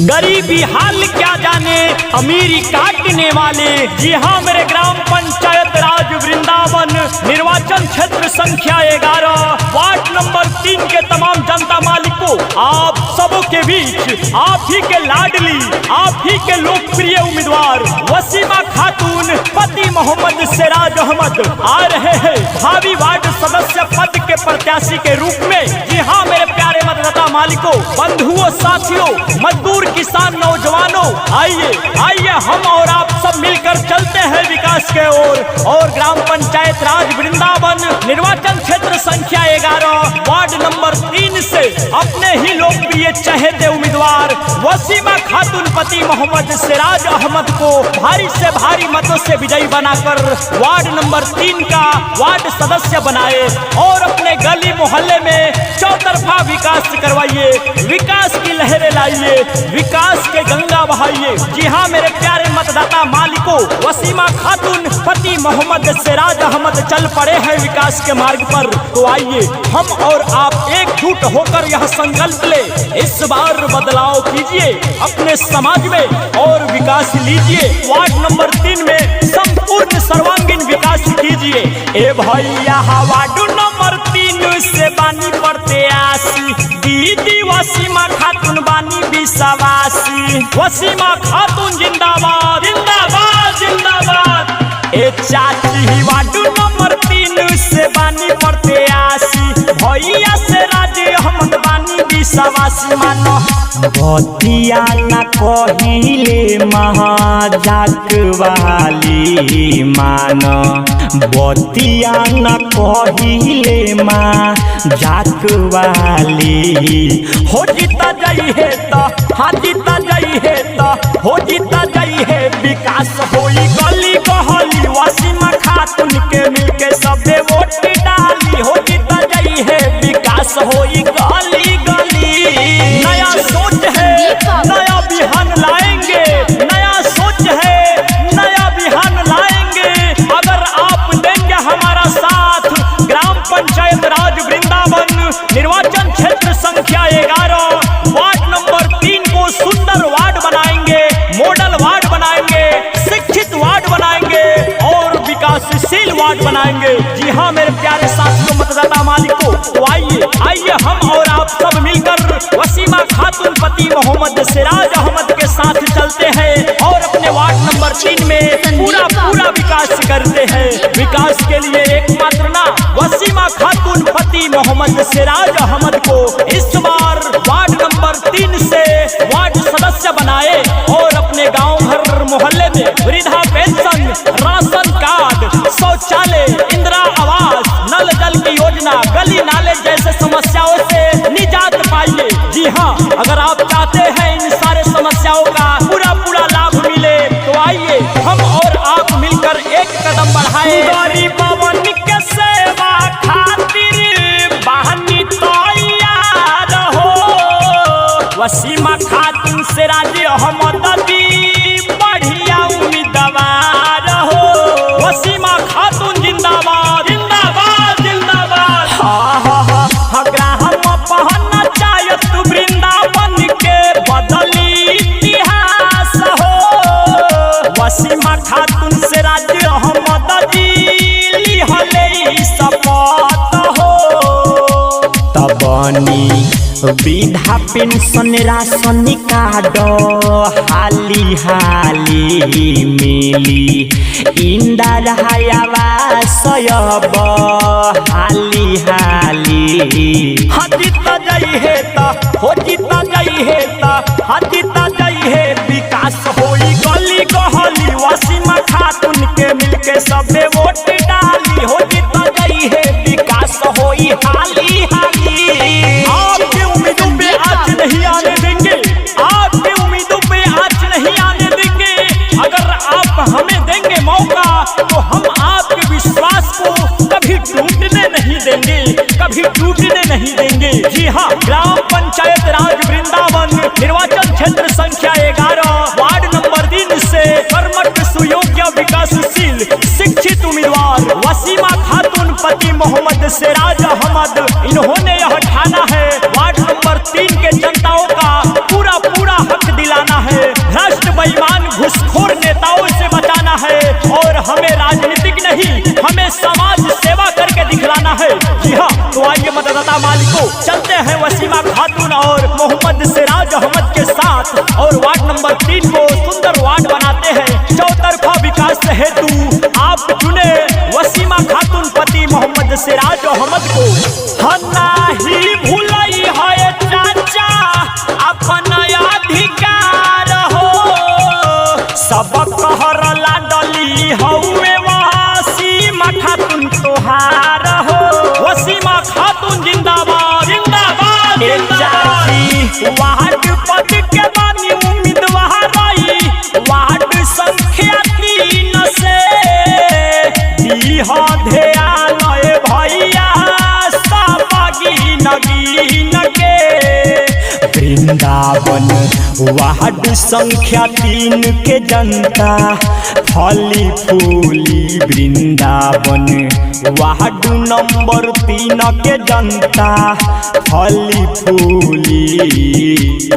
गरीबी हाल क्या जाने अमीरी काटने वाले। जी हाँ, मेरे ग्राम पंचायत राज वृंदावन निर्वाचन क्षेत्र संख्या 11 वार्ड नंबर 3 के तमाम जनता मालिकों, आप सबों के बीच आप ही के लाडली, आप ही के लोकप्रिय उम्मीदवार वसीमा खातून पति मोहम्मद सिराज अहमद आ रहे हैं भावी वार्ड सदस्य पद के प्रत्याशी के रूप में। जी हाँ, मेरे प्यारे मतदाता मालिकों, बंधुओं, साथियों, मजदूर, किसान, नौजवानों, आइए आइए हम और आप सब मिलकर चलते हैं विकास के ओर। और ग्राम पंचायत राज वृंदावन निर्वाचन क्षेत्र संख्या 11 वार्ड नंबर 3 से अपने ही लोकप्रिय चहेते उम्मीदवार वसीमा खातून पति मोहम्मद सिराज अहमद को भारी से भारी मतों से विजयी बनाकर वार्ड नंबर 3 का वार्ड सदस्य बनाए और अपने गली मोहल्ले में चौतरफा विकास करवाइए, विकास की लहरें लाइए, विकास के गंगा बहाइए। जी हाँ, मेरे प्यारे मतदाता मालिकों, वसीमा खातून पति मोहम्मद सिराज अहमद चल पड़े हैं विकास के मार्ग पर। तो आइए हम और आप एकजुट होकर यह संकल्प ले, इस बार बदलाव कीजिए अपने समाज में और विकास लीजिए। वार्ड नंबर 3 में संपूर्ण सर्वांगीण विकास कीजिए। ए भैया, वार्ड नंबर 3 से बानी पड़ते आसी, दीदी वसीमा खातून बानी विश्वासी। वसीमा खातून जिंदाबाद जिंदाबाद जिंदाबाद। ए चाची, वार्ड नंबर 3 से बानी पड़ते आसी, भैया से राजे अहमद बानी विश्वासी। मानो बतिया न कहिले महाजाक वाली, मानो बतिया न कहिले महाजाक वाली। हो जीता जाई है तो, हाँ जीता जाई है तो, हो जीता जाई है, विकास होई गली गहली, वसीमा खातून के मिलके सबे वोट डाली। हो जीता जाई है, विकास होई गली गली। नया सोच है, नया बिहान लाएंगे, नया सोच है, नया बिहान लाएंगे। अगर आप देंगे हमारा साथ, ग्राम पंचायत राज वृंदावन निर्वाचन क्षेत्र संख्या 11 वार्ड नंबर 3 को सुंदर वार्ड बनाएंगे, मॉडल वार्ड बनाएंगे, शिक्षित वार्ड बनाएंगे और विकासशील वार्ड बनाएंगे। जी हाँ, मेरे प्यारे साथियों, मतदाता मालिकों, तो आइए आइए हम और आप सब मिलकर वसीमा खातून पति मोहम्मद सिराज अहमद के साथ चलते हैं और अपने वार्ड नंबर 3 में पूरा विकास करते हैं। विकास के लिए एकमात्र ना वसीमा खातून पति मोहम्मद सिराज अहमद को इस बार वार्ड नंबर 3 से वार्ड सदस्य बनाए और अपने गांव घर मोहल्ले में वृद्धा पेंशन, राशन कार्ड, शौचालय, इंदिरा आवास, नल जल की योजना, गली नाले जैसे समस्याओं से निजात पाइए। जी हाँ, अगर आप चाहते हैं इन सारे समस्याओं का पूरा लाभ मिले, तो आइए हम और आप मिलकर एक कदम बढ़ाएं। गरीबवन के सेवा खातिर बहनी तैयार हो, वसीमा खातून सिराज अहमद दी बढ़िया उम्मीदवार हो। वसीमा खातून जिंदाबाद जिंदाबाद जिंदाबाद। हाँ, ग्राम पहना चाहत वृंदावन के बदली इतिहास हो। वसीमा खातून सिराज अहमद दी लिहले शपथ हो। तबनी वृद्धा पेंशन, राशन कार्ड हाली हाली मिली, इंदिरा आवास अब हाली हाली। हाँ जीता जाई है तो, हो जीता जाई है तो, हाँ जीता जाई है, विकास होई गली गहली, वसीमा खातून के मिलके सबे वोट डाली। हो जीता जाई है, विकास होई हाली हाली। आपकी उम्मीदों पे आज नहीं आने देंगे, आपकी उम्मीदों पे आज नहीं आने देंगे। अगर आप हमें देंगे मौका, तो हम आपके विश्वास को कभी टूटने नहीं देंगे, कभी टूटने नहीं देंगे। जी हाँ, ग्राम पंचायत राज वृंदावन निर्वाचन क्षेत्र संख्या 11 वार्ड नंबर 3 से कर्मठ, सुयोग्य, विकासशील, शिक्षित उम्मीदवार वसीमा खातून पति मोहम्मद सिराज अहमद, इन्होंने यह ठाना है वार्ड नंबर 3 के जनताओं का पूरा हक दिला घुसखोर नेताओं से बचाना है और हमें राजनीतिक नहीं, हमें समाज सेवा करके दिखलाना है। जी हाँ, तो आइए मतदाता मालिकों, चलते हैं वसीमा खातून और मोहम्मद सिराज अहमद के साथ और वार्ड नंबर 3 को सुंदर वार्ड बनाते हैं। चौतरफा विकास हेतु आप चुने वसीमा खातून पति मोहम्मद सिराज अहमद को। ही भूलई है चाचा अपन अधिकार हो, सब कहर लाडली हौवे वसीमा खातून तोहार हो। वसीमा खातून जिंदाबाद जिंदाबाद जिंदाबाद। वार्ड पद के बानी उम्मीदवार रही, वार्ड संख्या 3 से दीह ध्यान भैया साबगी नगीन के। वृंदावन वार्ड संख्या 3 के जनता फली फूली, वृंदावन वार्ड नंबर 3 के जनता फली फूली।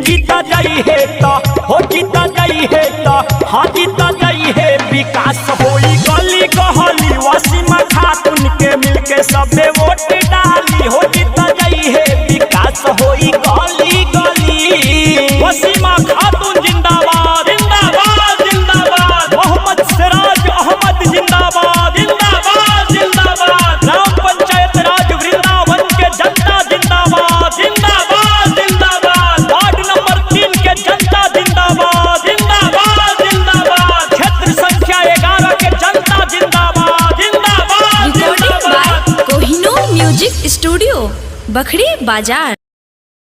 जीता जाई है तो हो, जीता जाई है तो हाँ, जीता जाई है। विकास होई गली गहली, वसीमा खातून के मिलके सबे वोट डाली हो। जीता जाई है, विकास होई गली गली। वसीमा खातून जिंदाबाद जिंदाबाद जिंदाबाद। मोहम्मद सिराज अहमद जिंदाबाद जिंदाबाद जिंदाबाद। ग्राम पंचायत राज वृंदावन के जनता जिंदाबाद जिंदाबाद जिंदाबाद। वार्ड नंबर 3 के जनता जिंदाबाद जिंदाबाद जिंदाबाद। क्षेत्र संख्या 11 के जनता जिंदाबाद जिंदाबाद जिंदाबाद। कोहिनूर म्यूजिक स्टूडियो, बखरी बाजार।